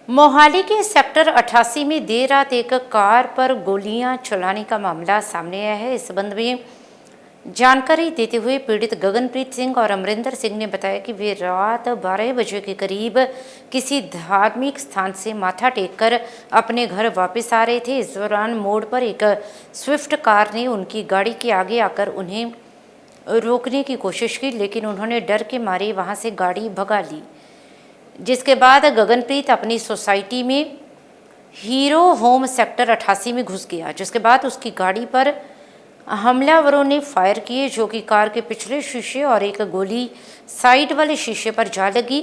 मोहाली के सेक्टर 88 में देर रात एक कार पर गोलियां चलाने का मामला सामने आया है। इस संबंध में जानकारी देते हुए पीड़ित गगनप्रीत सिंह और अमरिंदर सिंह ने बताया कि वे रात 12 बजे के करीब किसी धार्मिक स्थान से माथा टेककर अपने घर वापस आ रहे थे। इस दौरान मोड़ पर एक स्विफ्ट कार ने उनकी गाड़ी के आगे आकर उन्हें रोकने की कोशिश की, लेकिन उन्होंने डर के मारे वहां से गाड़ी भगा ली, जिसके बाद गगनप्रीत अपनी सोसाइटी में हीरो होम सेक्टर 88 में घुस गया, जिसके बाद उसकी गाड़ी पर हमलावरों ने फायर किए, जो कि कार के पिछले शीशे और एक गोली साइड वाले शीशे पर जा लगी,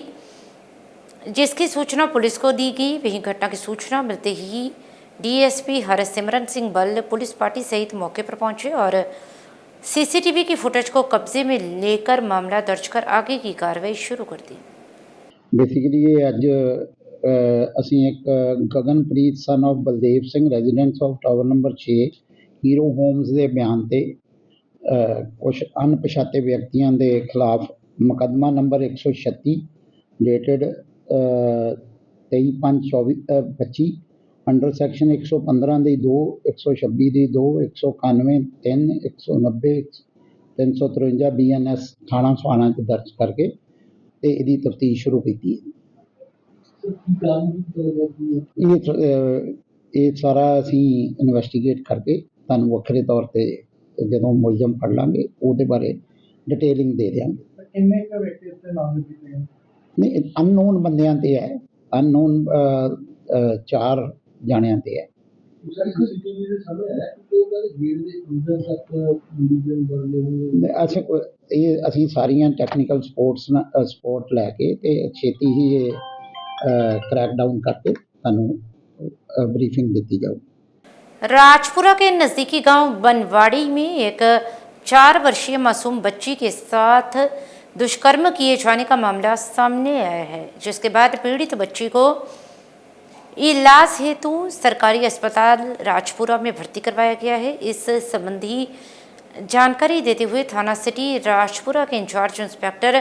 जिसकी सूचना पुलिस को दी गई। वहीं घटना की सूचना मिलते ही डीएसपी हरसिमरन सिंह बल पुलिस पार्टी सहित मौके पर पहुंचे और सीसीटीवी की फुटेज को कब्जे में लेकर मामला दर्ज कर आगे की कार्रवाई शुरू कर दी। बेसिकली ये अज असी एक Gaganpreet son of Baldev Singh residence of tower number 6 Hero Homes के बयान से कुछ अनपछाते व्यक्तियों के खिलाफ मुकदमा नंबर 136 डेटेड 23/5/24 अंडर सैक्शन 115 की 2, 126 की 2, 191 3, 190 353 BNS थाना स्वाना दर्ज करके इसकी तफ्तीश शुरू की है। ये सारा असी इन्वेस्टिगेट करके तुहानू वखरे तौर पर जो मुलजम फड़ लांगे उसदे बारे डिटेलिंग दे देंगे। नहीं, अननोन बंदियां ते है, अननोन 4 जाणियां ते है। अच्छा, ये असी सारियां टैक्नीकल सपोर्ट लैके ते छेती ही ये क्रैक डाउन करके तुहानू ब्रीफिंग दी जाऊगी। राजपुरा के नजदीकी गांव बनवाड़ी में एक 4 वर्षीय मासूम बच्ची के साथ दुष्कर्म किए जाने का मामला सामने आया है, जिसके बाद पीड़ित बच्ची को इलाज हेतु सरकारी अस्पताल राजपुरा में भर्ती करवाया गया है। इस संबंधी जानकारी देते हुए थाना सिटी राजपुरा के इंचार्ज इंस्पेक्टर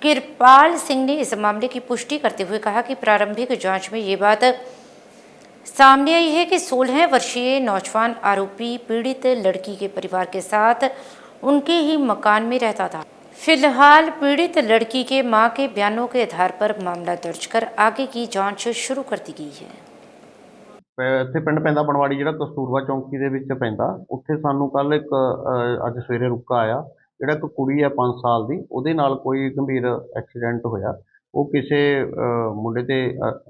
कृपाल सिंह ने इस मामले की पुष्टि करते हुए कहा कि प्रारंभिक जांच में ये बात सामने आई है कि 16 वर्षीय नौजवान आरोपी पीड़ित लड़की के परिवार के साथ उनके ही मकान में रहता था। फिलहाल पीड़ित लड़की के मां के बयानों के आधार पर मामला दर्ज कर आगे की जांच शुरू कर दी गई है। ਇੱਥੇ ਪਿੰਡ ਪੈਂਦਾ ਬਣਵਾੜੀ, ਜਿਹੜਾ ਕਸਤੂਰਬਾ ਚੌਂਕੀ ਦੇ ਵਿੱਚ ਪੈਂਦਾ। ਉੱਥੇ ਸਾਨੂੰ ਕੱਲ ਇੱਕ ਅੱਜ ਸਵੇਰੇ ਰੁਕਾ ਆਇਆ, ਜਿਹੜਾ ਇੱਕ ਕੁੜੀ ਹੈ 5 ਸਾਲ ਦੀ, ਉਹਦੇ ਨਾਲ ਕੋਈ ਗੰਭੀਰ ਐਕਸੀਡੈਂਟ ਹੋਇਆ। ਉਹ ਕਿਸੇ ਮੁੰਡੇ ਤੇ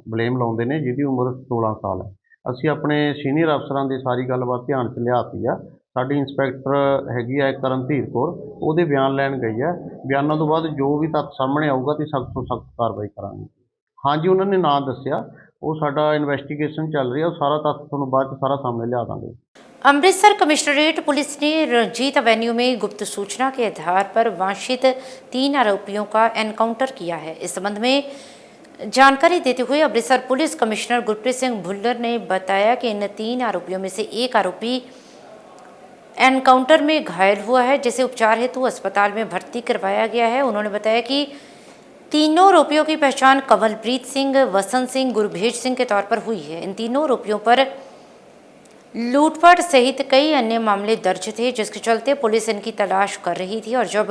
ਬਲੇਮ ਲਾਉਂਦੇ ਨੇ ਜਿਹਦੀ ਉਮਰ 16 ਸਾਲ ਹੈ। ਅਸੀਂ ਆਪਣੇ ਸੀਨੀਅਰ ਅਫਸਰਾਂ ਦੀ ਸਾਰੀ ਗੱਲਬਾਤ ਧਿਆਨ 'ਚ ਲਿਆਤੀ ਆ। ਸਾਡੀ ਇੰਸਪੈਕਟਰ ਹੈਗੀ ਆ ਕਰਨਧੀਰ ਕੌਰ, ਉਹਦੇ ਬਿਆਨ ਲੈਣ ਗਈ ਹੈ। ਬਿਆਨਾਂ ਤੋਂ ਬਾਅਦ ਜੋ ਵੀ ਤੱਥ ਸਾਹਮਣੇ ਆਊਗਾ ਤੇ ਸਖਤ ਤੋਂ ਸਖਤ ਕਾਰਵਾਈ ਕਰਾਂਗੇ। ਹਾਂਜੀ, ਉਹਨਾਂ ਨੇ ਨਾਂ ਦੱਸਿਆ, ਉਹ ਸਾਡਾ ਇਨਵੈਸਟੀਗੇਸ਼ਨ ਚੱਲ ਰਹੀ ਹੈ, ਉਹ सारा तथ्य ਤੁਹਾਨੂੰ ਬਾਅਦ 'ਚ ਸਾਰਾ सामने ਲਿਆ ਦਾਂਗੇ। अमृतसर कमिश्नरेट पुलिस ने रंजीत एवेन्यू में गुप्त सूचना के आधार पर वांछित 3 आरोपियों का एनकाउंटर किया है। इस संबंध में जानकारी देते हुए अमृतसर पुलिस कमिश्नर गुरप्रीत सिंह भुल्लर ने बताया कि इन 3 आरोपियों में से एक आरोपी एनकाउंटर में घायल हुआ है, जिसे उपचार हेतु अस्पताल में भर्ती करवाया गया है। उन्होंने बताया कि तीनों आरोपियों की पहचान कंवलप्रीत सिंह, वसंत सिंह, गुरभेज सिंह के तौर पर हुई है। इन तीनों आरोपियों पर लूटपाट सहित कई अन्य मामले दर्ज थे, जिसके चलते पुलिस इनकी तलाश कर रही थी और जब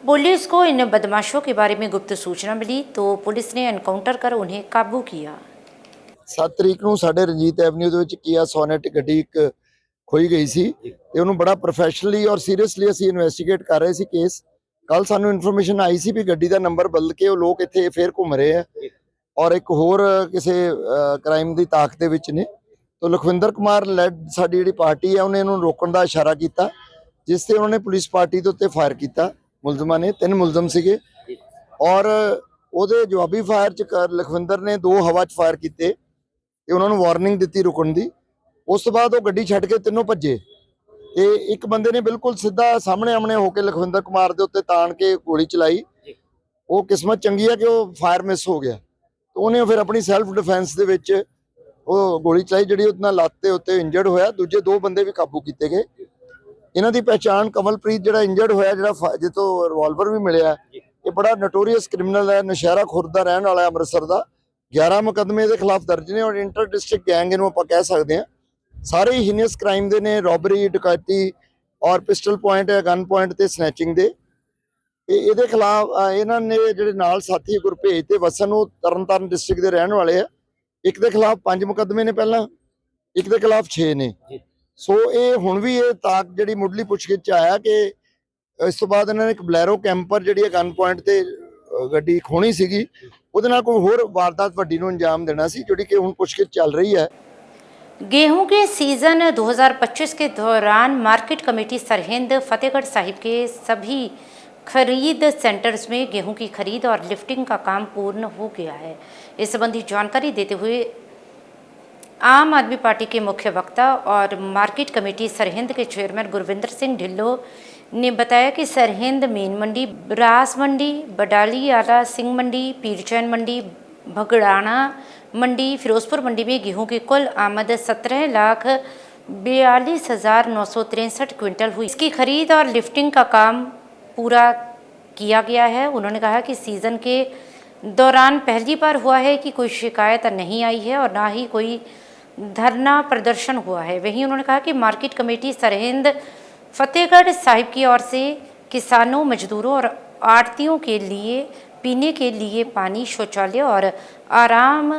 पुलिस को इन बदमाशों के बारे में गुप्त सूचना मिली तो पुलिस ने एनकाउंटर कर उन्हें काबू किया। 7 तरीक ਨੂੰ ਸਾਡੇ ਰਣਜੀਤ ਐਵਨਿਊ ਦੇ ਵਿੱਚ ਕੀਆ ਸੋਨੇਟ ਗੱਡੀ ਇੱਕ ਖੋਈ ਗਈ ਸੀ ਤੇ ਉਹਨੂੰ ਬੜਾ ਪ੍ਰੋਫੈਸ਼ਨਲੀ ਔਰ ਸੀਰੀਅਸਲੀ ਅਸੀਂ ਇਨਵੈਸਟੀਗੇਟ ਕਰ ਰਹੇ ਸੀ ਕੇਸ। ਕੱਲ ਸਾਨੂੰ ਇਨਫੋਰਮੇਸ਼ਨ ਆਈ ਸੀ ਵੀ ਗੱਡੀ ਦਾ ਨੰਬਰ ਬਦਲ ਕੇ ਉਹ ਲੋਕ ਇੱਥੇ ਫੇਰ ਘੁੰਮ ਰਹੇ ਆ ਔਰ ਇੱਕ ਹੋਰ ਕਿਸੇ ਕ੍ਰਾਈਮ ਦੀ ਤਾਕ ਦੇ ਵਿੱਚ ਨੇ। तो लखविंदर कुमार लैड साडी जिहड़ी पार्टी है उन्हें इन्होंने रोकने का इशारा किया, जिस से उन्होंने पुलिस पार्टी के उत्ते फायर किया। मुलजमान ने 3 मुलजम सीगे और उहदे जवाबी फायर च लखविंदर ने 2 हवा च फायर किए ते उन्होंने वार्निंग दी रुकण दी। उस तो बाद वो गड्डी छड्ड के तीनों भज्जे ते एक बंदे ने बिल्कुल सीधा सामने आमने होकर लखविंदर कुमार के उत्ते ताण के गोली चलाई। वो किस्मत चंगी है कि वो फायर मिस हो गया, तो उन्हें फिर अपनी सैल्फ डिफेंस दे विच वो गोली चलाई जी उतना लत्त के उत्ते इंजर्ड होया। दूजे 2 बंदे भी काबू किए गए। इन्हां दी पहचान कमलप्रीत जिहड़ा इंजर्ड होया, जिहड़ा जितों रिवॉल्वर भी मिलिया, ये बड़ा नटोरीअस क्रिमिनल है, नशहरा खुर्द दा रहण वाला अमृतसर दा। 11 ਮੁਕੱਦਮੇ ਦੇ ਖਿਲਾਫ ਦਰਜ ਨੇ ਔਰ ਇੰਟਰ ਡਿਸਟ੍ਰਿਕਟ ਗੈਂਗ ਇਹਨੂੰ ਆਪਾਂ ਕਹਿ ਸਕਦੇ ਹਾਂ। ਸਾਰੇ ਹੀ ਹੀਨੀਅਸ ਕ੍ਰਾਈਮ ਦੇ ਨੇ, ਰੋਬਰੀ, ਡਕੈਤੀ ਔਰ ਪਿਸਟਲ ਪੁਆਇੰਟ ਜਾਂ ਗਨ ਪੁਆਇੰਟ ਤੇ ਸਨੈਚਿੰਗ ਦੇ। ਇਹਦੇ ਖਿਲਾਫ ਇਹਨਾਂ ਨੇ ਜਿਹੜੇ ਨਾਲ ਸਾਥੀ ਗੁਰਭੇਜ ਤੇ ਵਸਨ ਉਹ ਤਰਨਤਾਰਨ ਡਿਸਟ੍ਰਿਕਟ ਦੇ ਰਹਿਣ ਵਾਲੇ ਆ। ਇੱਕ ਦੇ ਖਿਲਾਫ 5 ਮੁਕੱਦਮੇ ਨੇ ਪਹਿਲਾਂ, ਇੱਕ ਦੇ ਖਿਲਾਫ 6 ਨੇ। ਸੋ ਇਹ ਹੁਣ ਵੀ ਇਹ ਤਾਕ ਜਿਹੜੀ ਮੁੱਢਲੀ ਪੁੱਛਗਿੱਛ 'ਚ ਆਇਆ ਕਿ ਇਸ ਤੋਂ ਬਾਅਦ ਇਹਨਾਂ ਨੇ ਇੱਕ ਬਲੈਰੋ ਕੈਂਪਰ ਜਿਹੜੀ ਹੈ ਗਨ ਪੁਆਇੰਟ ਤੇ ਗੱਡੀ ਖੋਣੀ ਸੀਗੀ, ਉਹਦੇ ਨਾਲ ਕੋਈ ਹੋਰ ਵਾਰਦਾਤ ਵੱਡੀ ਨੂੰ ਅੰਜਾਮ ਦੇਣਾ ਸੀ, ਜਿਹੜੀ कि ਹੁਣ ਪੁੱਛਗਿੱਛ ਚੱਲ रही है। गेहूं के सीजन 2025 के दौरान मार्केट कमेटी सरहिंद फतेहगढ़ साहिब के सभी खरीद सेंटर्स में गेहूं की खरीद और लिफ्टिंग का काम पूर्ण हो गया है। इस संबंधी जानकारी देते हुए आम आदमी पार्टी के मुख्य वक्ता और मार्केट कमेटी सरहिंद के चेयरमैन गुरविंदर सिंह ढिल्लों ने बताया कि सरहिंद मेन मंडी, ब्रास मंडी, बडाली आला सिंह मंडी, पीरचैन मंडी, भगड़ाना मंडी, फिरोजपुर मंडी में गेहूं की कुल आमद 17,42,963 क्विंटल हुई। इसकी खरीद और लिफ्टिंग का काम पूरा किया गया है। उन्होंने कहा कि सीज़न के दौरान पहली बार हुआ है कि कोई शिकायत नहीं आई है और ना ही कोई धरना प्रदर्शन हुआ है। वहीं उन्होंने कहा कि मार्केट कमेटी सरहिंद फतेहगढ़ साहिब की ओर से किसानों, मजदूरों और आड़तियों के लिए पीने के लिए पानी, शौचालय और आराम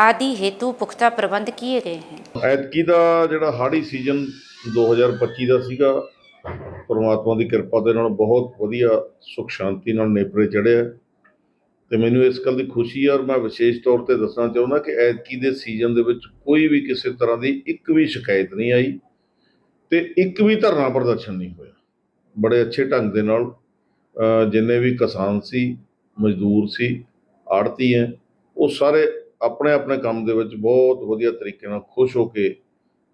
आदि हेतु पुख्ता प्रबंध किए गए हैं। ਐਤਕੀ ਦਾ ਜਿਹੜਾ ਹਾੜੀ ਸੀਜ਼ਨ 2025 ਦਾ ਸੀਗਾ, ਪਰਮਾਤਮਾ ਦੀ ਕਿਰਪਾ ਦੇ ਨਾਲ ਬਹੁਤ ਵਧੀਆ ਸੁਖ ਸ਼ਾਂਤੀ ਨਾਲ ਨੇਪਰੇ ਚੜ੍ਹਿਆ ਤੇ ਮੈਨੂੰ ਇਸ ਗੱਲ ਦੀ ਖੁਸ਼ੀ ਹੈ। ਔਰ ਮੈਂ ਵਿਸ਼ੇਸ਼ ਤੌਰ ਤੇ ਦੱਸਣਾ ਚਾਹੁੰਦਾ ਕਿ ਐਤਕੀ ਦੇ ਸੀਜ਼ਨ ਦੇ ਵਿੱਚ ਕੋਈ ਵੀ ਕਿਸੇ ਤਰ੍ਹਾਂ ਦੀ ਇੱਕ ਵੀ ਸ਼ਿਕਾਇਤ ਨਹੀਂ ਆਈ ਤੇ ਇੱਕ ਵੀ ਧਰਨਾ ਪ੍ਰਦਰਸ਼ਨ ਨਹੀਂ ਹੋਇਆ। ਬੜੇ ਅੱਛੇ ਢੰਗ ਦੇ ਨਾਲ ਜਿੰਨੇ ਵੀ ਕਿਸਾਨ ਸੀ, ਮਜ਼ਦੂਰ ਸੀ, ਆੜਤੀ ਹੈ, ਉਹ ਸਾਰੇ ਆਪਣੇ ਆਪਣੇ ਕੰਮ ਦੇ ਵਿੱਚ ਬਹੁਤ ਵਧੀਆ ਤਰੀਕੇ ਨਾਲ ਖੁਸ਼ ਹੋ ਕੇ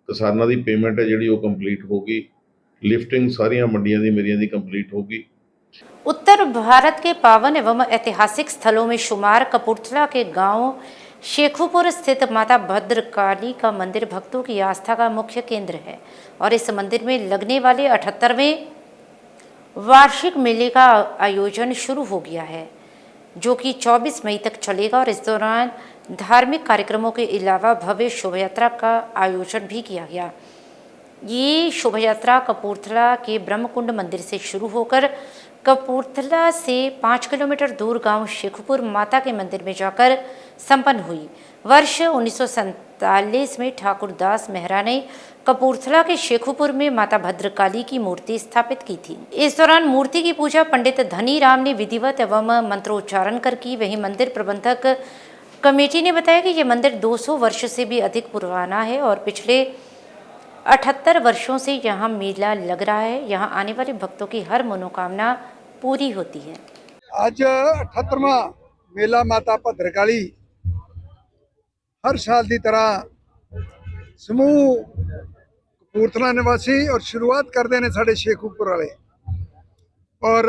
ਕਿਸਾਨਾਂ ਦੀ ਪੇਮੈਂਟ ਹੈ ਜਿਹੜੀ ਉਹ ਕੰਪਲੀਟ ਹੋ ਗਈ। लिफ्टिंग सारिया मंडियां दी मेरियां दी कंप्लीट होगी। उत्तर भारत के पावन एवं ऐतिहासिक स्थलों में शुमार कपूरथला के गांव शेखुपुर स्थित माता भद्रकाली का मंदिर भक्तों की आस्था का मुख्य केंद्र है और इस मंदिर में लगने वाले 78वें वार्षिक मेले का आयोजन शुरू हो गया है, जो कि 24 मई तक चलेगा और इस दौरान धार्मिक कार्यक्रमों के अलावा भव्य शोभा यात्रा का आयोजन भी किया गया। ये शोभा यात्रा कपूरथला के ब्रह्मकुंड मंदिर से शुरू होकर कपूरथला से 5 किलोमीटर दूर गांव शेखुपुर माता के मंदिर में जाकर संपन्न हुई। वर्ष 1947 में ठाकुर दास मेहरा ने कपूरथला के शेखुपुर में माता भद्रकाली की मूर्ति स्थापित की थी। इस दौरान मूर्ति की पूजा पंडित धनी राम ने विधिवत एवं मंत्रोच्चारण कर की। वहीं मंदिर प्रबंधक कमेटी ने बताया कि यह मंदिर 200 वर्ष से भी अधिक पुराना है और पिछले 78 वर्षों से यहाँ मेला लग रहा है। यहाँ आने वाले भक्तों की हर मनोकामना पूरी होती है। आज 78वां मेला माता भद्रकाली हर साल की तरह समूह कपूरथला निवासी और शुरुआत करते हैं साढ़े शेखुपुर वाले। और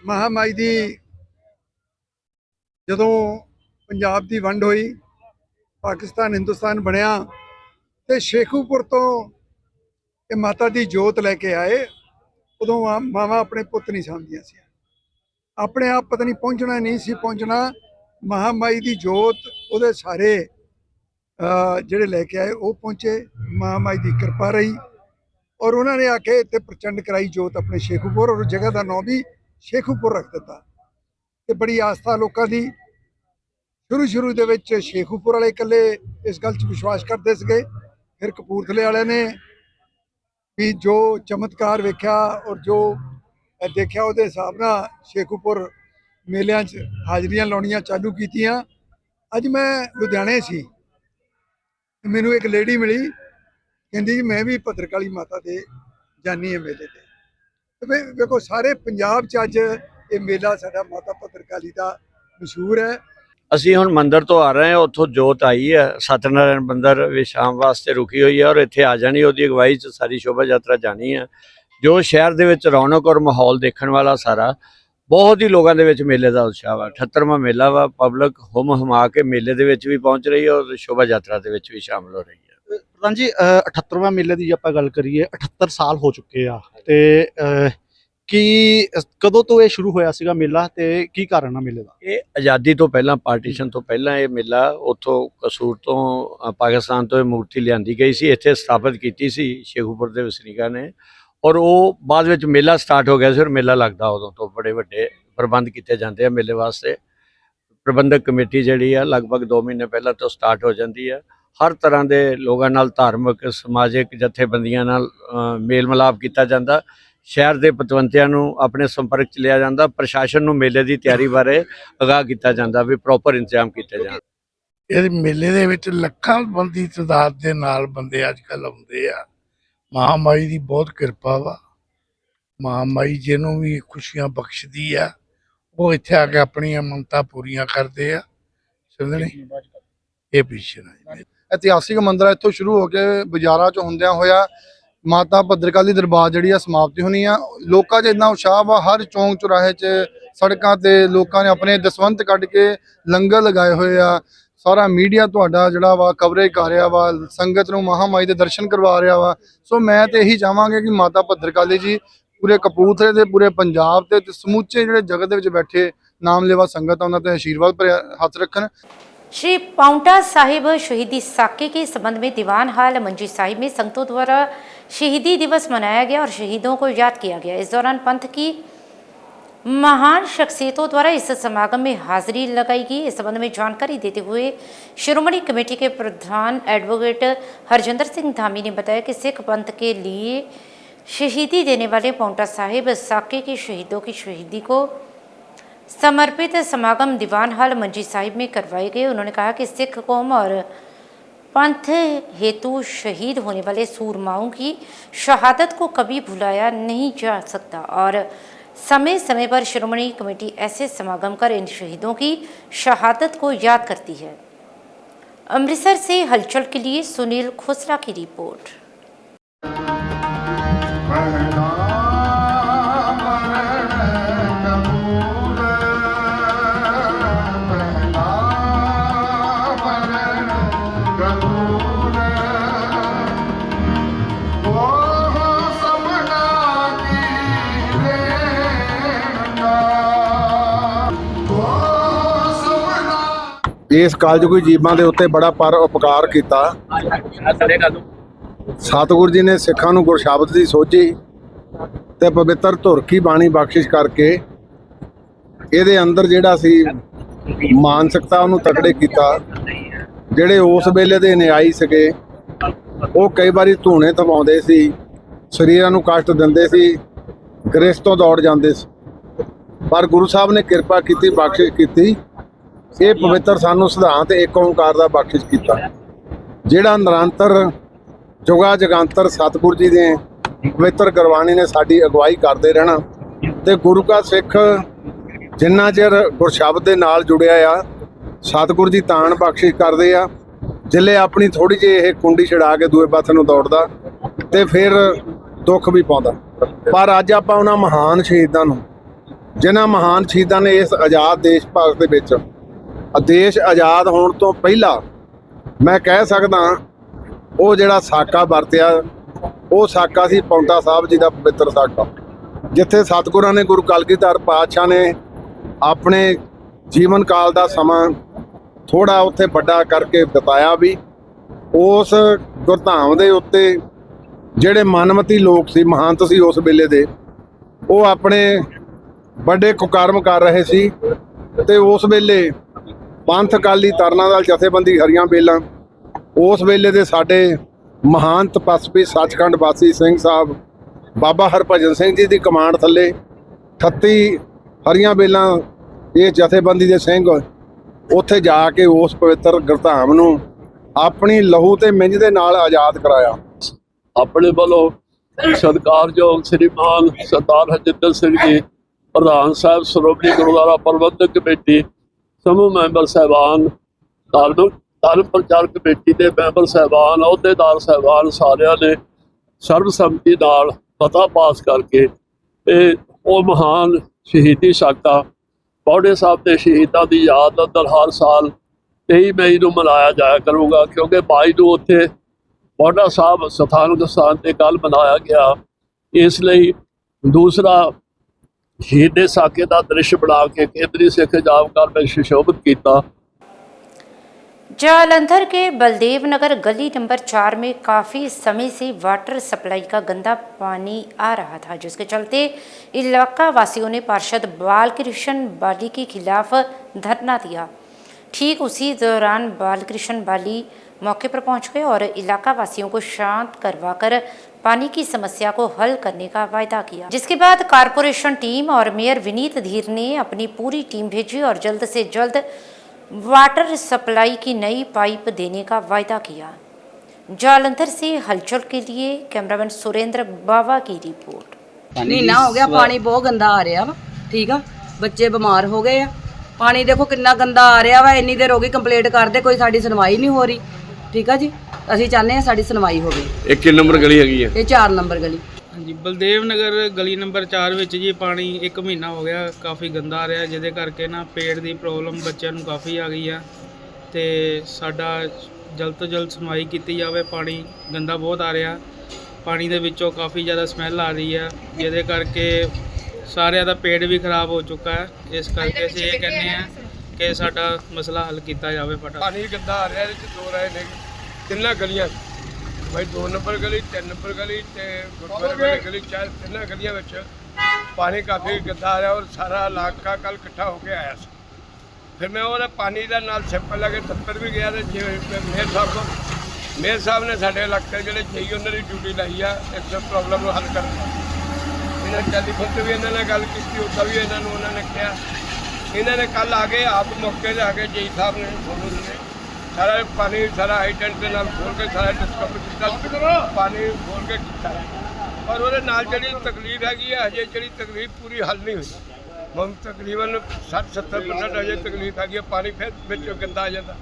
महामाई दी जदों पंजाब की वंड हुई, पाकिस्तान हिंदुस्तान बनया तो शेखुपुर तो ये माता दी जोत लैके आए। उदों मावा अपने पुत नहीं समझदियां सी, अपने आप पता नहीं पहुँचना नहीं सी पहुँचना। महामाई दी जोत उहदे सारे जिहड़े लैके आए वो पहुँचे, महामाई दी कृपा रही और उन्होंने आके इत्थे प्रचंड कराई जोत अपने शेखुपुर और जगह का नाम भी शेखुपुर रख दिता। ते बड़ी आस्था लोगों की शुरू दे विच शेखुपुर वाले इकल्ले इस गल च विश्वास करते सके, फिर कपूरथले वाले ने भी जो चमत्कार वेख्या और जो देखा उहदे हिसाब नाल शेखुपुर मेलियां च हाजरियां लाउणियां चालू कीतियां। अज मैं लुधियाने सी, मैनू एक लेडी मिली, कहंदी जी मैं भी भद्रकाली माता दे जानी है मेले ते। देखो सारे पंजाब च अज ये मेला साडा माता भद्रकाली दा मशहूर है। ਅਸੀਂ ਹੁਣ ਮੰਦਿਰ ਤੋਂ ਆ ਰਹੇ ਹਾਂ, ਉੱਥੋਂ ਜੋਤ ਆਈ ਹੈ ਸਤਨਾਰਾਇਣ ਮੰਦਿਰ ਵੀ ਸ਼ਾਮ ਵਾਸਤੇ ਰੁਕੀ ਹੋਈ ਹੈ ਔਰ ਇੱਥੇ ਆ ਜਾਣੀ, ਉਹਦੀ ਅਗਵਾਈ 'ਚ ਸਾਰੀ ਸ਼ੋਭਾ ਯਾਤਰਾ ਜਾਣੀ ਹੈ। ਜੋ ਸ਼ਹਿਰ ਦੇ ਵਿੱਚ ਰੌਣਕ ਔਰ ਮਾਹੌਲ ਦੇਖਣ ਵਾਲਾ ਸਾਰਾ, ਬਹੁਤ ਹੀ ਲੋਕਾਂ ਦੇ ਵਿੱਚ ਮੇਲੇ ਦਾ ਉਤਸ਼ਾਹ ਵਾ। 78ਵਾਂ ਮੇਲਾ ਵਾ, ਪਬਲਿਕ ਹੁਮ ਹੁਮਾ ਕੇ ਮੇਲੇ ਦੇ ਵਿੱਚ ਵੀ ਪਹੁੰਚ ਰਹੀ ਹੈ ਔਰ ਸ਼ੋਭਾ ਯਾਤਰਾ ਦੇ ਵਿੱਚ ਵੀ ਸ਼ਾਮਲ ਹੋ ਰਹੀ ਹੈ। ਪ੍ਰਧਾਨ ਜੀ 78ਵਾਂ ਮੇਲੇ ਦੀ ਜੇ ਆਪਾਂ ਗੱਲ ਕਰੀਏ, 78 ਸਾਲ ਹੋ ਚੁੱਕੇ ਆ ਤੇ ਕਿ ਕਦੋਂ ਤੋਂ ਇਹ ਸ਼ੁਰੂ ਹੋਇਆ ਸੀਗਾ ਮੇਲਾ ਤੇ ਕੀ ਕਾਰਨ ਆ ਮੇਲੇ ਦਾ? ਇਹ ਆਜ਼ਾਦੀ ਤੋਂ ਪਹਿਲਾਂ, ਪਾਰਟੀਸ਼ਨ ਤੋਂ ਪਹਿਲਾਂ ਇਹ ਮੇਲਾ ਉੱਥੋਂ ਕਸੂਰ ਤੋਂ ਪਾਕਿਸਤਾਨ ਤੋਂ ਇਹ ਮੂਰਤੀ ਲਿਆਂਦੀ ਗਈ ਸੀ, ਇੱਥੇ ਸਥਾਪਿਤ ਕੀਤੀ ਸੀ ਸ਼ੇਖੂਪੁਰ ਦੇ ਵਸਨੀਕਾਂ ਨੇ, ਔਰ ਉਹ ਬਾਅਦ ਵਿੱਚ ਮੇਲਾ ਸਟਾਰਟ ਹੋ ਗਿਆ ਸੀ। ਔਰ ਮੇਲਾ ਲੱਗਦਾ ਉਦੋਂ ਤੋਂ, ਬੜੇ ਵੱਡੇ ਪ੍ਰਬੰਧ ਕੀਤੇ ਜਾਂਦੇ ਆ ਮੇਲੇ ਵਾਸਤੇ। ਪ੍ਰਬੰਧਕ ਕਮੇਟੀ ਜਿਹੜੀ ਆ ਲਗਭਗ 2 ਮਹੀਨੇ ਪਹਿਲਾਂ ਤੋਂ ਸਟਾਰਟ ਹੋ ਜਾਂਦੀ ਆ। ਹਰ ਤਰ੍ਹਾਂ ਦੇ ਲੋਕਾਂ ਨਾਲ, ਧਾਰਮਿਕ ਸਮਾਜਿਕ ਜਥੇਬੰਦੀਆਂ ਨਾਲ ਮੇਲ ਮਿਲਾਪ ਕੀਤਾ ਜਾਂਦਾ। ਸ਼ਹਿਰ ਦੇ ਪਤਵੰਤਿਆਂ ਨੂੰ ਆਪਣੇ ਸੰਪਰਕ 'ਚ ਲਿਆ ਜਾਂਦਾ। ਪ੍ਰਸ਼ਾਸਨ ਨੂੰ ਮੇਲੇ ਦੀ ਤਿਆਰੀ ਬਾਰੇ ਅਗਾਹ ਕੀਤਾ ਜਾਂਦਾ ਵੀ ਪ੍ਰੋਪਰ ਇੰਤਜ਼ਾਮ ਕੀਤੇ ਜਾਣ। ਇਹ ਮੇਲੇ ਦੇ ਵਿੱਚ ਲੱਖਾਂ ਬੰਦੀ ਤਾਦਾਦ ਦੇ ਨਾਲ ਬੰਦੇ ਅੱਜ ਕੱਲ੍ਹ ਆਉਂਦੇ ਆ। ਮਹਾਮਾਈ ਦੀ ਬਹੁਤ ਕਿਰਪਾ ਵਾ। ਮਹਾਮਾਈ ਜਿਹਨੂੰ ਵੀ ਖੁਸ਼ੀਆਂ ਬਖਸ਼ਦੀ ਆ, ਉਹ ਇੱਥੇ ਆ ਕੇ ਆਪਣੀਆਂ ਮੰਨਤਾਂ ਪੂਰੀਆਂ ਕਰਦੇ ਆ। ਸਮਝਣੇ ਇਹ ਪਿੱਛੇ ਨਾ ਇਤਿਹਾਸਿਕ ਮੰਦਿਰ ਆ, ਇੱਥੋਂ ਸ਼ੁਰੂ ਹੋ ਕੇ ਬਾਜ਼ਾਰਾਂ 'ਚ ਹੁੰਦਿਆਂ ਹੋਇਆ ਮਾਤਾ ਭੱਦਰਕਾਲੀ ਦਰਬਾਰ ਜਿਹੜੀ ਆ ਸਮਾਪਤੀ ਹੋਣੀ ਆ। ਲੋਕਾਂ 'ਚ ਇੰਨਾ ਉਤਸ਼ਾਹ ਵਾ, ਹਰ ਚੌਂਕ ਚੁਰਾਹੇ 'ਚ ਸੜਕਾਂ ਤੇ ਲੋਕਾਂ ਨੇ ਆਪਣੇ ਦਸਵੰਧ ਕੱਢ ਕੇ ਲੰਗਰ ਲਗਾਏ ਹੋਏ ਆ। ਸਾਰਾ ਮੀਡੀਆ ਤੁਹਾਡਾ ਜਿਹੜਾ ਵਾ ਕਵਰੇਜ ਕਰ ਰਿਹਾ ਵਾ, ਸੰਗਤ ਨੂੰ ਮਹਾਮਾਈ ਦੇ ਦਰਸ਼ਨ ਕਰਵਾ ਰਿਹਾ ਵਾ। ਸੋ ਮੈਂ ਤੇ ਇਹੀ ਚਾਹਾਂਗਾ ਕਿ ਮਾਤਾ ਭੱਦਰਕਾਲੀ ਜੀ ਪੂਰੇ ਕਪੂਰਥਲੇ ਤੇ ਪੂਰੇ ਪੰਜਾਬ ਤੇ ਸਮੁੱਚੇ ਜਿਹੜੇ ਜਗਤ ਦੇ ਵਿੱਚ ਬੈਠੇ ਨਾਮਲੇਵਾ ਸੰਗਤ ਆ, ਉਹਨਾਂ ਤੇ ਆਸ਼ੀਰਵਾਦ ਭਰੇ ਹੱਥ ਰੱਖਣ। श्री पाउंटा साहिब शहीदी साके के संबंध में दीवान हाल मंजी साहिब में संगतों द्वारा शहीदी दिवस मनाया गया और शहीदों को याद किया गया। इस दौरान पंथ की महान शख्सियतों द्वारा इस समागम में हाजिरी लगाई गई। इस संबंध में जानकारी देते हुए श्रोमणी कमेटी के प्रधान एडवोकेट हरजिंदर सिंह धामी ने बताया कि सिख पंथ के लिए शहीदी देने वाले पाउंटा साहिब साके के शहीदों की शहीदी को समर्पित समागम दीवान हाल मंजी साहिब में करवाए गए। उन्होंने कहा कि सिख कौम और पंथ हेतु शहीद होने वाले सूरमाओं की शहादत को कभी भुलाया नहीं जा सकता और समय समय पर श्रोमणी कमेटी ऐसे समागम कर इन शहीदों की शहादत को याद करती है। अमृतसर से हलचल के लिए सुनील खोसला की रिपोर्ट। ਇਸ ਕਾਲਜੁਗੀ ਜੀਵਾਂ ਦੇ ਉੱਤੇ ਬੜਾ ਪਰ ਉਪਕਾਰ ਕੀਤਾ। ਸਤਿਗੁਰੂ ਜੀ ਨੇ ਸਿੱਖਾਂ ਨੂੰ ਗੁਰਸ਼ਬਦ ਦੀ ਸੋਝੀ ਤੇ ਪਵਿੱਤਰ ਧੁਰ ਕੀ ਬਾਣੀ ਬਖਸ਼ਿਸ਼ ਕਰਕੇ ਇਹਦੇ ਅੰਦਰ ਜਿਹੜਾ ਸੀ ਮਾਨਸਿਕਤਾ ਉਹਨੂੰ ਤਕੜੇ ਕੀਤਾ। ਜਿਹੜੇ ਉਸ ਵੇਲੇ ਦੇ ਨਿਆਈ ਸੀਗੇ ਉਹ ਕਈ ਵਾਰੀ ਧੂਣੇ ਥਮਾਉਂਦੇ ਸੀ, ਸਰੀਰਾਂ ਨੂੰ ਕਸ਼ਟ ਦਿੰਦੇ ਸੀ, ਗ੍ਰਸਤ ਤੋਂ ਦੌੜ ਜਾਂਦੇ ਸੀ, ਪਰ ਗੁਰੂ ਸਾਹਿਬ ਨੇ ਕਿਰਪਾ ਕੀਤੀ, ਬਖਸ਼ਿਸ਼ ਕੀਤੀ। ਇਹ ਪਵਿੱਤਰ ਸਾਨੂੰ ਸਿਧਾਂਤ ਏਕ ਓਂਕਾਰ ਦਾ ਬਖਸ਼ਿਸ਼ ਕੀਤਾ, ਜਿਹੜਾ ਨਿਰੰਤਰ ਜੁਗਾ ਜਗਾਂਤਰ ਸਤਿਗੁਰੂ ਜੀ ਦੇ ਪਵਿੱਤਰ ਗੁਰਬਾਣੀ ਨੇ ਸਾਡੀ ਅਗਵਾਈ ਕਰਦੇ ਰਹਿਣਾ। ਤੇ ਗੁਰੂ ਕਾ ਸਿੱਖ ਜਿੰਨਾ ਚਿਰ ਗੁਰਸ਼ਬਦ ਦੇ ਨਾਲ ਜੁੜਿਆ ਆ, ਸਤਿਗੁਰੂ ਜੀ ਤਾਣ ਬਖਸ਼ਿਸ਼ ਕਰਦੇ ਆ। ਜਿੱਲੇ ਆਪਣੀ ਥੋੜੀ ਜਿਹੀ ਇਹ ਕੁੰਡੀ ਛਡਾ ਕੇ ਦੂਏ ਪਾਸੇ ਨੂੰ ਦੌੜਦਾ ਤੇ ਫਿਰ ਦੁੱਖ ਵੀ ਪਾਉਂਦਾ। ਪਰ ਅੱਜ ਆਪਾਂ ਉਹਨਾਂ ਮਹਾਨ ਸ਼ਹੀਦਾਂ ਨੂੰ, ਜਿਨ੍ਹਾਂ ਮਹਾਨ ਸ਼ਹੀਦਾਂ ਨੇ ਇਸ ਆਜ਼ਾਦ ਦੇਸ਼ ਭਾਰਤ ਦੇ ਵਿੱਚ, ਦੇਸ਼ ਆਜ਼ਾਦ ਹੋਣ ਤੋਂ ਪਹਿਲਾਂ ਮੈਂ ਕਹਿ ਸਕਦਾ ਉਹ ਜਿਹੜਾ ਸਾਕਾ ਵਰਤਿਆ, ਉਹ ਸਾਕਾ ਸੀ ਪਾਉਂਟਾ ਸਾਹਿਬ ਜੀ ਦਾ ਪਵਿੱਤਰ ਸਾਕਾ, ਜਿੱਥੇ ਸਤਿਗੁਰਾਂ ਨੇ ਗੁਰੂ ਕਲਗੀਧਰ ਪਾਤਸ਼ਾਹ ਨੇ ਆਪਣੇ ਜੀਵਨ ਕਾਲ ਦਾ ਸਮਾਂ ਥੋੜਾ ਉੱਥੇ ਵੱਡਾ ਕਰਕੇ ਬਿਤਾਇਆ ਵੀ। ਉਸ ਗੁਰਧਾਮ ਦੇ ਉੱਤੇ ਜਿਹੜੇ ਮਨਮਤੀ ਲੋਕ ਸੀ, ਮਹੰਤ ਸੀ ਉਸ ਵੇਲੇ ਦੇ, ਉਹ ਆਪਣੇ ਵੱਡੇ ਕੁਕਰਮ ਕਰ ਰਹੇ ਸੀ। ਤੇ ਉਸ ਵੇਲੇ ਪੰਥ ਅਕਾਲੀ ਤਰਨਾ ਦਲ ਜਥੇਬੰਦੀ ਹਰੀਆਂ ਬੇਲਾਂ, ਉਸ ਵੇਲੇ ਦੇ ਸਾਡੇ ਮਹਾਨ ਤਪਸਵੀ ਸੱਚਖੰਡ ਵਾਸੀ ਸਿੰਘ ਸਾਹਿਬ ਬਾਬਾ ਹਰਭਜਨ ਸਿੰਘ ਜੀ ਦੀ ਕਮਾਂਡ ਥੱਲੇ 38 ਹਰੀਆਂ ਬੇਲਾਂ ਇਹ ਜਥੇਬੰਦੀ ਦੇ ਸਿੰਘ ਉੱਥੇ ਜਾ ਕੇ ਉਸ ਪਵਿੱਤਰ ਗੁਰਧਾਮ ਨੂੰ ਆਪਣੀ ਲਹੂ ਤੇ ਮਿੰਜ ਦੇ ਨਾਲ ਆਜ਼ਾਦ ਕਰਾਇਆ। ਆਪਣੇ ਵੱਲੋਂ ਸਤਿਕਾਰਯੋਗ ਸ੍ਰੀਮਾਨ ਸਰਦਾਰ ਹਰਜਿੰਦਰ ਸਿੰਘ ਜੀ ਪ੍ਰਧਾਨ ਸਾਹਿਬ ਸ਼੍ਰੋਮਣੀ ਗੁਰਦੁਆਰਾ ਪ੍ਰਬੰਧਕ ਕਮੇਟੀ, ਸਮੂਹ ਮੈਂਬਰ ਸਾਹਿਬਾਨ, ਧਰਮ ਪ੍ਰਚਾਰ ਕਮੇਟੀ ਦੇ ਮੈਂਬਰ ਸਾਹਿਬਾਨ, ਅਹੁਦੇਦਾਰ ਸਾਹਿਬਾਨ, ਸਾਰਿਆਂ ਨੇ ਸਰਬਸੰਮਤੀ ਨਾਲ ਪਤਾ ਪਾਸ ਕਰਕੇ ਇਹ ਉਹ ਮਹਾਨ ਸ਼ਹੀਦੀ ਸਾਕਾ ਪੌੜੇ ਸਾਹਿਬ ਦੇ ਸ਼ਹੀਦਾਂ ਦੀ ਯਾਦ ਅੰਦਰ ਹਰ ਸਾਲ 23 ਮਈ ਨੂੰ ਮਨਾਇਆ ਜਾਇਆ ਕਰੂਗਾ, ਕਿਉਂਕਿ 22 ਨੂੰ ਉੱਥੇ ਪੌੜਾ ਸਾਹਿਬ ਸਥਾਨਕ ਸਥਾਨ ਤੇ ਕੱਲ੍ਹ ਮਨਾਇਆ ਗਿਆ। ਇਸ ਲਈ ਦੂਸਰਾ शहीद दे साके का दृश्य बना के केंद्रीय सिख जापघर में सुशोभित किया। जालंधर के बलदेव नगर गली नंबर 4 में काफ़ी समय से वाटर सप्लाई का गंदा पानी आ रहा था, जिसके चलते इलाका वासियों ने पार्षद बालकृष्ण बाली के खिलाफ धरना दिया। ठीक उसी दौरान बालकृष्ण बाली मौके पर पहुंच गए और इलाका वासियों को शांत करवाकर पानी की समस्या को हल करने का वायदा किया, जिसके बाद कारपोरेशन टीम और मेयर विनीत धीर ने अपनी पूरी टीम भेजी और जल्द से जल्द वाटर सप्लाई की नई पाइप देने का वायदा किया। जालंधर से हलचल के लिए कैमरामैन सुरेंद्र बावा की रिपोर्ट। महीना हो गया पानी बहुत गंदा आ रहा वा, ठीक है, बच्चे बीमार हो गए हैं। पानी देखो कितना गंदा आ रहा वा, इन्नी देर हो गई कंप्लेंट करते, कोई साडी सुनवाई नहीं हो रही। ठीक है जी, ਅਸੀਂ ਚਾਹੁੰਦੇ ਹਾਂ ਸਾਡੀ ਸੁਣਵਾਈ ਹੋਵੇ। ਇਹ ਕਿੰਨੇ ਨੰਬਰ ਗਲੀ ਹੈਗੀ ਹੈ? ਇਹ 4 ਨੰਬਰ ਗਲੀ। ਹਾਂਜੀ, ਬਲਦੇਵ ਨਗਰ ਗਲੀ ਨੰਬਰ 4 ਵਿੱਚ ਜੀ ਪਾਣੀ 1 ਮਹੀਨਾ ਹੋ ਗਿਆ ਕਾਫੀ ਗੰਦਾ ਆ ਰਿਹਾ, ਜਿਹਦੇ ਕਰਕੇ ਨਾ ਪੇਟ ਦੀ ਪ੍ਰੋਬਲਮ ਬੱਚਿਆਂ ਨੂੰ ਕਾਫੀ ਆ ਗਈ ਆ ਤੇ ਸਾਡਾ ਜਲਦ ਤੋਂ ਜਲਦ ਸੁਣਵਾਈ ਕੀਤੀ ਜਾਵੇ। ਪਾਣੀ ਗੰਦਾ ਬਹੁਤ ਆ ਰਿਹਾ, ਪਾਣੀ ਦੇ ਵਿੱਚੋਂ ਕਾਫੀ ਜ਼ਿਆਦਾ ਸਮੈਲ ਆ ਰਹੀ ਆ, ਜਿਹਦੇ ਕਰਕੇ ਸਾਰਿਆਂ ਦਾ ਪੇਟ ਵੀ ਖਰਾਬ ਹੋ ਚੁੱਕਾ ਹੈ। ਇਸ ਕਰਕੇ ਅਸੀਂ ਇਹ ਕਹਿੰਦੇ ਆ ਕਿ ਸਾਡਾ ਮਸਲਾ ਹੱਲ ਕੀਤਾ ਜਾਵੇ ਫਟਾਫਟ। ਪਾਣੀ ਗੰਦਾ ਆ ਰਿਹਾ, ਇਹਦੇ 'ਚ ਦੋ ਰਾਏ ਨੇ ਤਿੰਨਾਂ ਗਲੀਆਂ भाई 2 नंबर गली 3 नंबर गली ते गुरुद्वारे वाली गली 4 ਤਿੰਨਾਂ गलियां ਵਿੱਚ पानी काफ़ी गंदा आ रहा और सारा इलाका कल इकट्ठा होकर आया सी। फिर मैं वो पानी का नाल सैंपल लगे दफ्तर भी गया तो मेयर साहब ने साढ़े इलाके जो जी उन्होंने ड्यूटी लाई है इस प्रॉब्लम को हल करने। इन्होंने टैलीफोन पर भी इन्होंने गल की, उदा भी इन्होंने कहा। इन्होंने कल आ गए आप मौके पर आ गए, जी साहब ने सोनू ने सारा पानी सारा हाई टेंट के नाल खोल के सारा डिस्कवर किया, पानी खोल के किया और वो नाल जी तकलीफ हैगी अजे जी तकलीफ पूरी हल नहीं हुई। हम तकरीबन 60-70% अजे तकलीफ हैगी, पानी फिर बिच गंदा आ जाता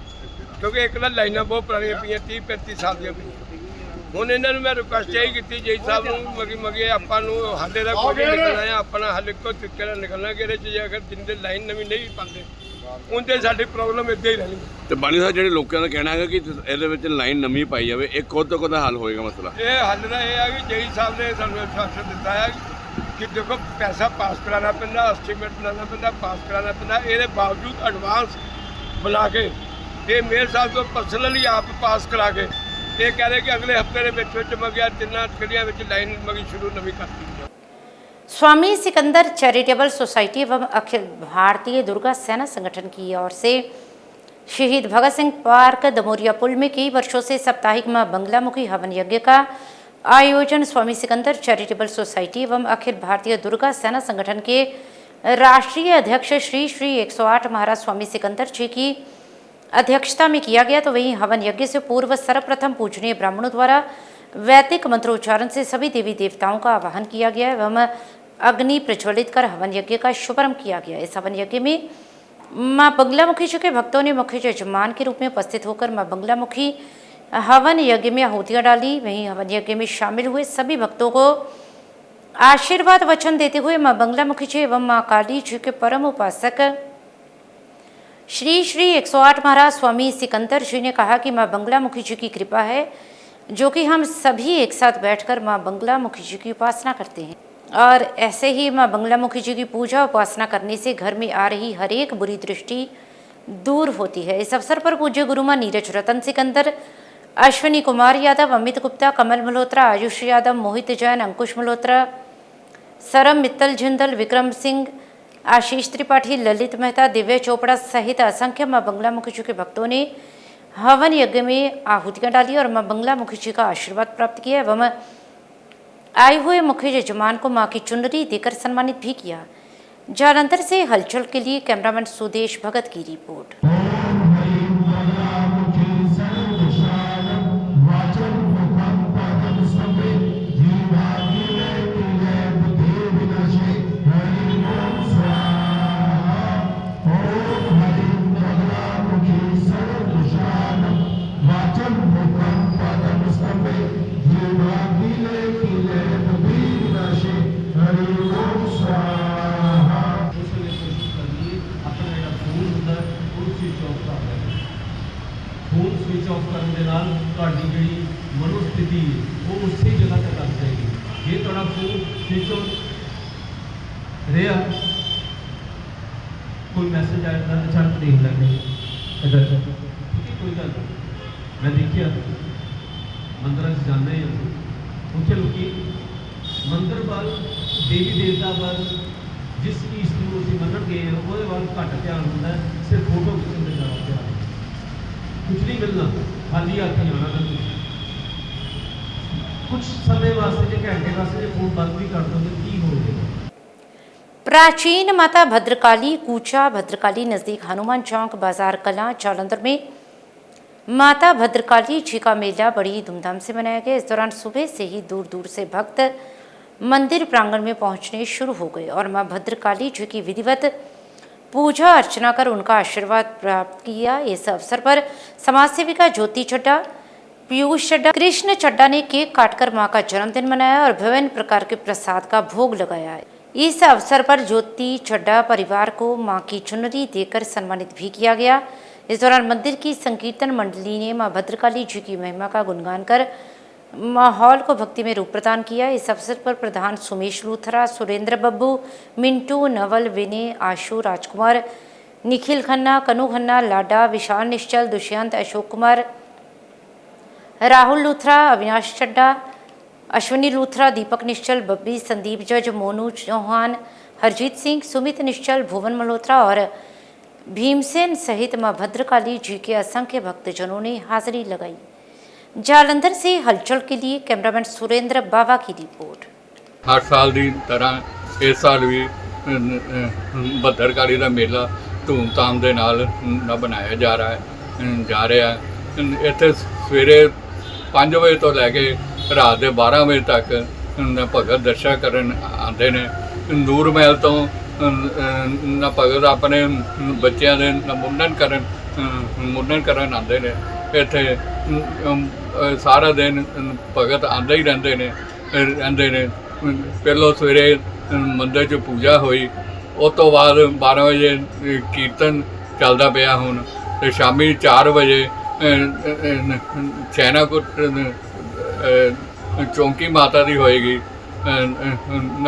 क्योंकि एक ना लाइना बहुत पुरानियां पईयां 30-35 साल दी पईयां। ਹੁਣ ਇਹਨਾਂ ਨੂੰ मैं रिक्वेस्ट यही की जी साहब मगे ਆਪਾਂ ਨੂੰ ਹਾਲੇ ਦਾ ਕੋਈ ਨਹੀਂ ਨਿਕਲਣਾ ਹੈ, ਆਪਣਾ ਹੱਲ ਇੱਕੋ ਤਰੀਕੇ ਨਾਲ ਨਿਕਲਣਾ ਕਿ ਇਹਦੇ 'ਚ ਜੇ ਅਗਰ ਜਿੰਦੇ ਲਾਈਨ ਨਵੀਂ ਨਹੀਂ ਪਾਉਂਦੇ ਉਹਦੇ ਸਾਡੀ ਪ੍ਰੋਬਲਮ ਇੱਦਾਂ ਹੀ ਰਹਿਣੀ। ਤੇ ਬਾਣੀ ਸਾਹਿਬ ਜਿਹੜੇ ਲੋਕਾਂ ਦਾ ਕਹਿਣਾ ਹੈਗਾ ਕਿ ਇਹਦੇ ਵਿੱਚ ਲਾਈਨ ਨਵੀਂ ਪਾਈ ਜਾਵੇ, ਇਹ ਖੁਦ ਤੋਂ ਕਦਾ ਹੱਲ ਹੋਏਗਾ ਮਸਲਾ? ਇਹ ਹੱਲ ਦਾ ਇਹ ਹੈ ਕਿ ਜੀ ਸਾਹਿਬ ਨੇ ਸਾਨੂੰ ਆਸ਼ਵਾਸਨ ਦਿੱਤਾ ਹੈ ਕਿ ਦੇਖੋ ਪੈਸਾ ਪਾਸ ਕਰਾਉਣਾ ਪੈਂਦਾ, ਐਸਟੀਮੇਟ ਬਣਾਉਣਾ ਪੈਂਦਾ, ਪਾਸ ਕਰਾਉਣਾ ਪੈਂਦਾ। ਇਹਦੇ ਬਾਵਜੂਦ ਐਡਵਾਂਸ ਬਣਾ ਕੇ ਇਹ ਮੇਅਰ ਸਾਹਿਬ ਤੋਂ ਪਰਸਨਲੀ ਆਪ ਪਾਸ ਕਰਾ ਕੇ ਇਹ ਕਹਿ ਰਹੇ कि अगले हफ्ते के ਵਿੱਚ ਮਗਿਆ ਤਿੰਨਾਂ ਗਲੀਆਂ ਵਿੱਚ ਲਾਈਨ ਮਗੀ शुरू नवी करती है। स्वामी सिकंदर चैरिटेबल सोसाइटी एवं अखिल भारतीय दुर्गा सेना संगठन की ओर से शहीद भगत सिंह पार्क दमोरिया पुल में कई वर्षों से साप्ताहिक मां बंगलामुखी हवन यज्ञ का आयोजन स्वामी सिकंदर चैरिटेबल सोसाइटी एवं अखिल भारतीय दुर्गा सेना संगठन के राष्ट्रीय अध्यक्ष श्री 108 महाराज स्वामी सिकंदर जी की अध्यक्षता में किया गया। तो वहीं हवन यज्ञ से पूर्व सर्वप्रथम पूजनीय ब्राह्मणों द्वारा वैदिक मंत्रोच्चारण से सभी देवी देवताओं का आवाहन किया गया एवं अग्नि प्रज्वलित कर हवन यज्ञ का शुभारंभ किया गया। इस हवन यज्ञ में मां बंगलामुखी जी के भक्तों ने मुख्य यजमान के रूप में उपस्थित होकर मां बंगलामुखी हवन यज्ञ में आहुतियां डाली। वहीं हवन यज्ञ में शामिल हुए सभी भक्तों को आशीर्वाद वचन देते हुए मां बंगलामुखी जी एवं मां काली जी के परम उपासक श्री 108 महाराज स्वामी सिकंदर जी ने कहा कि मां बंगलामुखी जी की कृपा है जो कि हम सभी एक साथ बैठकर मां बंगलामुखी जी की उपासना करते हैं और ऐसे ही मां बंगलामुखी जी की पूजा उपासना करने से घर में आ रही हर एक बुरी दृष्टि दूर होती है। इस अवसर पर पूज्य गुरुमा नीरज रतन सिकंदर, अश्विनी कुमार यादव, अमित गुप्ता, कमल मल्होत्रा, आयुष यादव, मोहित जैन, अंकुश मल्होत्रा, सरम मित्तल जिंदल, विक्रम सिंह, आशीष त्रिपाठी, ललित मेहता, दिव्य चोपड़ा सहित असंख्य मां बंगलामुखी जी के भक्तों ने हवन यज्ञ में आहुतियां डाली और मां बंगलामुखी जी का आशीर्वाद प्राप्त किया एवं आए हुए मुख्य यजमान को मां की चुनरी देकर सम्मानित भी किया। जालंधर से हलचल के लिए कैमरामैन सुदेश भगत की रिपोर्ट। फोन स्विच ऑफ करने के नाल ਤੁਹਾਡੀ ਜਿਹੜੀ ਮਨੋਸਥਿਤੀ ਉਹ ਉਸੇ ਜਗ੍ਹਾ ਤੱਕ ਆ ਜਾਏਗੀ। ਜੇ ਤੁਹਾਡਾ फोन स्विच ऑफ ਰਿਹਾ कोई मैसेज आया था अचानक देख लगे इधर ठीक है कोई गल नहीं मैं देखिया मंदिर जाने उत्थे लोग मंदिर वाल देवी देवता वाल जिस चीज़ को ਅਸੀਂ ਮੰਨਣ गए हैं वो वाल घट ध्यान होंगे सिर्फ फोटो खिंचण का ज़्यादा ध्यान कुछ नहीं मिलना खाली हाथ ही आना कुछ समय वास्ते जो घंटे वास्ते जो फोन बंद भी कर दोगे की हो जाएगा। प्राचीन माता भद्रकाली कूचा भद्रकाली नज़दीक हनुमान चौक बाजार कलां जालंधर में माता भद्रकाली जी का मेला बड़ी धूमधाम से मनाया गया। इस दौरान सुबह से ही दूर दूर से भक्त मंदिर प्रांगण में पहुंचने शुरू हो गए और मां भद्रकाली जी की विधिवत पूजा अर्चना कर उनका आशीर्वाद प्राप्त किया। इस अवसर पर समाज सेविका ज्योति चड्डा, पीयूष चड्डा, कृष्ण चड्डा ने केक काटकर मां का जन्मदिन मनाया और विभिन्न प्रकार के प्रसाद का भोग लगाया। इस अवसर पर ज्योति चड्डा परिवार को मां की चुनरी देकर सम्मानित भी किया गया। इस दौरान मंदिर की संकीर्तन मंडली ने मां भद्रकाली जी की महिमा का गुणगान कर माहौल को भक्ति में रूप प्रदान किया। इस अवसर पर प्रधान सुमेश लूथरा, सुरेंद्र बब्बू, मिंटू, नवल, विनय, आशु, राजकुमार, निखिल खन्ना, कनु खन्ना, लाडा, विशाल निश्चल, दुष्यंत, अशोक कुमार, राहुल लूथरा, अविनाश चड्डा, अश्विनी लूथरा, दीपक निश्चल, बब्बी, संदीप जज, मोनू चौहान, हरजीत सिंह, सुमित निश्चल, भुवन मल्होत्रा और भीमसेन सहित मां भद्रकाली जी के असंख्य भक्तजनों ने हाजिरी लगाई। जालंधर से हलचल के लिए कैमरामैन सुरेंद्र बाबा की रिपोर्ट। हर साल की तरह इस साल भी भद्रकाली का मेला धूमधाम के नाल बनाया जा रहा है। इत्थे सवेरे 5 बजे तो लैके रात के 12 बजे तक भगत दर्शन करन आते ने। दूर महल तो भगत अपने बच्चों के मुन्नन करन आते ने। इत्थे सारा दिन भगत आते ही रहते ने। पहलों सवेरे मंदिर च पूजा हुई, उस तो बाद 12 बजे कीर्तन चलता पाया। हुण ते शामी 4 बजे छैनाकुट चौंकी माता की होएगी।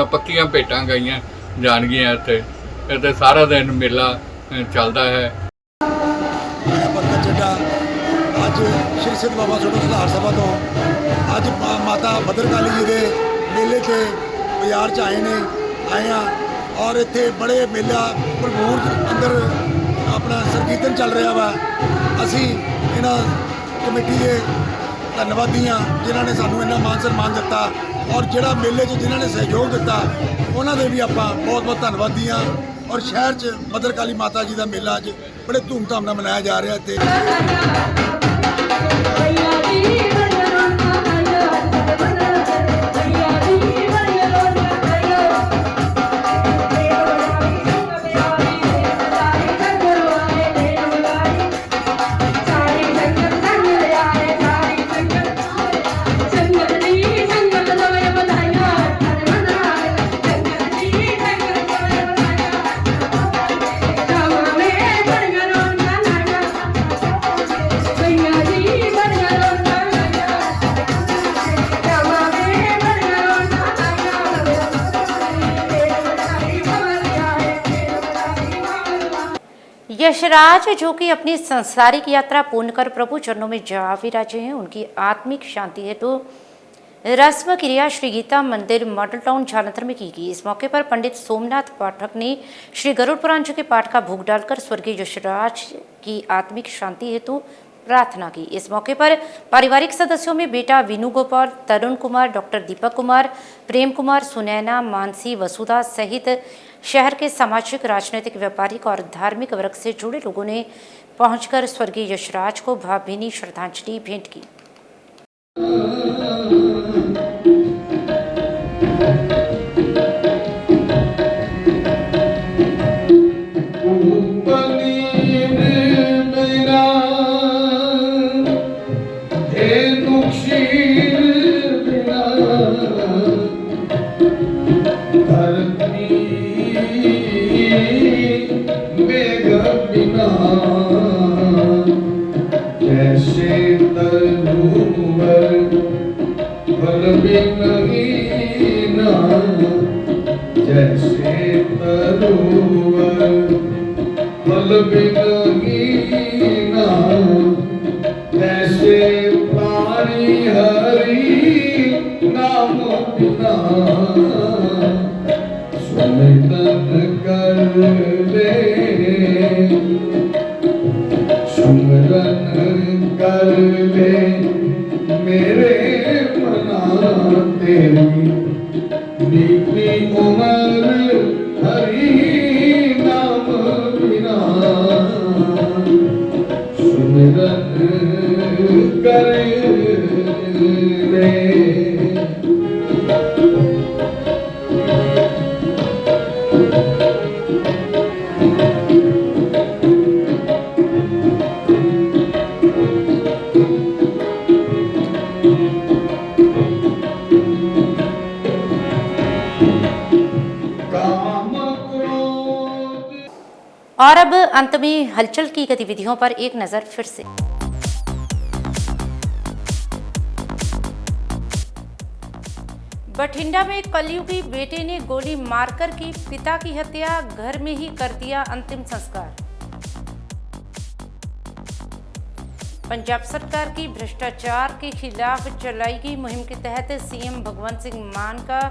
पक्कियां भेटां गाइयां जाणगियां। इत्थे सारा दिन मेला चलता है। अज श्री सिद्ध बाबा छोटू सुधार सभा तो अज माता भद्रकाली जी के मेले से बाजार च आए हैं और इत्थे बड़े मेला भरपूर अंदर अपना संकीर्तन चल रहा वा। असी इन्हां कमेटी के धन्नवादी हाँ जिन्होंने सानू इन्ना मान सम्मान दिता और जिहड़ा मेले च जिन्होंने सहयोग दिता उन्होंने भी आपां बहुत बहुत धन्नवादी हाँ। और शहर च भद्रकाली माता जी का मेला अज बड़े धूमधाम नाल मनाया जा रहा है। यशराज जो कि अपनी संसारिक यात्रा पूर्ण कर प्रभु चरणों में जा विराजे हैं, उनकी आत्मिक शांति हेतु रस्म क्रिया श्री गीता मंदिर मॉडल टाउन जालंधर में की गई। इस मौके पर पंडित सोमनाथ पाठक ने श्री गरुड़ पुराण जी के पाठ का भोग डालकर स्वर्गीय यशराज की आत्मिक शांति हेतु प्रार्थना की। इस मौके पर पारिवारिक सदस्यों में बेटा विनु गोपाल, तरुण कुमार, डॉक्टर दीपक कुमार, प्रेम कुमार, सुनैना, मानसी, वसुधा सहित शहर के सामाजिक, राजनीतिक, व्यापारिक और धार्मिक वर्ग से जुड़े लोगों ने पहुंचकर स्वर्गीय यशराज को भावभीनी श्रद्धांजलि भेंट की। जैसे बिनहीना ऐसे प्राणी हरि नाम बिना सुमिरन कर ले सुमिरन कर ले मेरे मना तेरी नीति उमर हरि नाम बिना सुमिरन कर ले। और अब अंत में हलचल की गतिविधियों पर एक नजर फिर से। बठिंडा में कलयुगी बेटे ने गोली मारकर की पिता की हत्या, घर में ही कर दिया अंतिम संस्कार। पंजाब सरकार की भ्रष्टाचार के खिलाफ चलाई गई मुहिम के तहत सीएम भगवंत सिंह मान का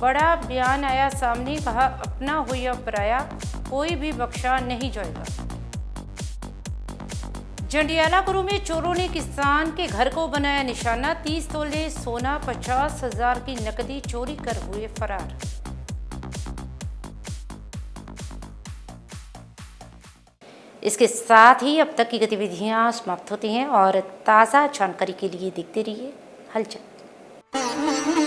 बड़ा बयान आया सामने। कहा, अपना हो या पराया कोई भी बख्शा नहीं जाएगा। जंडियाला गुरु में चोरों ने किसान के घर को बनाया निशाना, 30 तोले सोना 50,000 की नकदी चोरी कर हुए फरार। इसके साथ ही अब तक की गतिविधियां समाप्त होती हैं और ताज़ा जानकारी के लिए देखते रहिए हलचल।